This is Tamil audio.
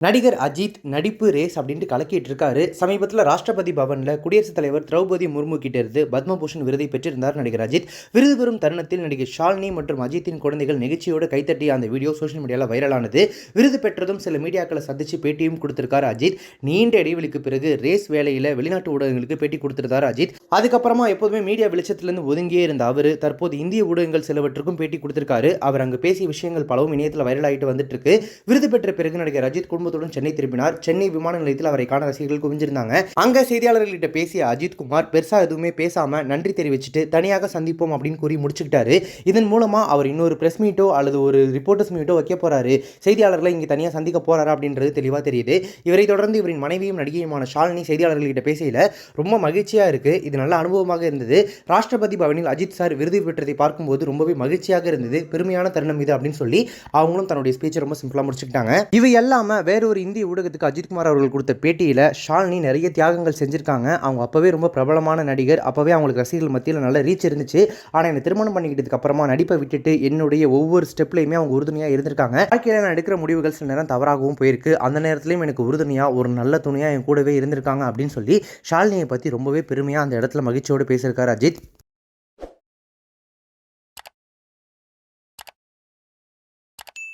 நடிகர் அஜித் நடிப்பு ரேஸ் அப்படின்ட்டு கலக்கிட்டு இருக்காரு. சமீபத்தில் ராஷ்டிரபதி பவனில் குடியரசுத் தலைவர் திரௌபதி முர்மு கிட்ட இருந்து பத்மபூஷன் விருதை பெற்றிருந்தார் நடிகர் அஜித். விருது பெறும் தருணத்தில் நடிகர் ஷாலினி மற்றும் அஜித்தின் குழந்தைகள் நெகிழ்ச்சியோடு கைத்தட்டிய அந்த வீடியோ சோஷியல் மீடியாவில் வைரலானது. விருது பெற்றதும் சில மீடியாக்களை சந்திச்சு பேட்டியும் கொடுத்திருக்காரு அஜித். நீண்ட இடைவெளிக்கு பிறகு ரேஸ் வேலையில் வெளிநாட்டு ஊடகங்களுக்கு பேட்டி கொடுத்திருந்தார் அஜித். அதுக்கப்புறமா எப்போதுமே மீடியா வெளிச்சத்திலிருந்து ஒதுங்கியே இருந்த அவர் தற்போது இந்திய ஊடகங்கள் சிலவற்றுக்கும் பேட்டி கொடுத்திருக்காரு. அவர் அங்கு பேசிய விஷயங்கள் பலவும் இணையத்தில் வைரலாகிட்டு வந்துட்டு இருக்கு. விருது பெற்ற பிறகு நடிகர் அஜித் சென்னை திரும்பினார். சென்னை விமான நிலையத்தில் அவரை காண ரசிகர்கள் குவிஞ்சிருந்தாங்க. அங்க செய்தியாளர்களிட்ட பேசிய அஜித் குமார் பெருசா எதுவுமே பேசாம நன்றி தெரிவிச்சுட்டு தனியாக சந்திப்போம் அப்படின்னு கூறி முடிச்சுக்கிட்டாரு. இதன் மூலமா அவர் இன்னொரு பிரஸ் மீட்டோ அல்லது ஒரு ரிப்போர்ட்டர்ஸ் மீட்டோ வைக்க போறாரு, செய்தியாளர்களை இங்க தனியாக சந்திக்க போறாரு அப்படின்றது தெளிவா தெரியுது. இவரை தொடர்ந்து இவரின் மனைவியும் நடிகையுமான ஷாலினி செய்தியாளர்களிட்ட பேசையில ரொம்ப மகிழ்ச்சியா இருக்கு, இது நல்ல அனுபவமாக இருந்தது, ராஷ்டிரபதி பவனில் அஜித் சார் விருது பெற்றதை பார்க்கும்போது ரொம்பவே மகிழ்ச்சியாக இருந்தது, பெருமையான தருணம் இது அப்படின்னு சொல்லி அவங்களும் தன்னுடைய ஸ்பீச்சை ரொம்ப சிம்பிளா முடிச்சுக்கிட்டாங்க. இவை எல்லாம வேறொரு இந்திய ஊடகத்துக்கு அஜித்குமார் அவர்கள் கொடுத்த பேட்டியில் ஷாலினி நிறைய தியாகங்கள் செஞ்சிருக்காங்க. அவங்க அப்பவே ரொம்ப பிரபலமான நடிகர், அப்பவே அவங்களுக்கு ரசிகர்கள் மத்தியில் நல்ல ரீச் இருந்துச்சு. ஆனால் என்னை திருமணம் பண்ணிக்கிட்டதுக்கு அப்புறமா நடிப்பை விட்டுட்டு என்னுடைய ஒவ்வொரு ஸ்டெப்லையுமே அவங்க உறுதுணையாக இருந்திருக்காங்க. வாழ்க்கையில் நான் எடுக்கிற முடிவுகள் சில நேரம் தவறாகவும் போயிருக்கு, அந்த நேரத்திலையும் எனக்கு உறுதுணையாக ஒரு நல்ல துணையாக என் கூடவே இருந்திருக்காங்க அப்படின்னு சொல்லி ஷாலினியை பற்றி ரொம்பவே பெருமையாக அந்த இடத்துல மகிழ்ச்சியோடு பேசியிருக்காரு அஜித்.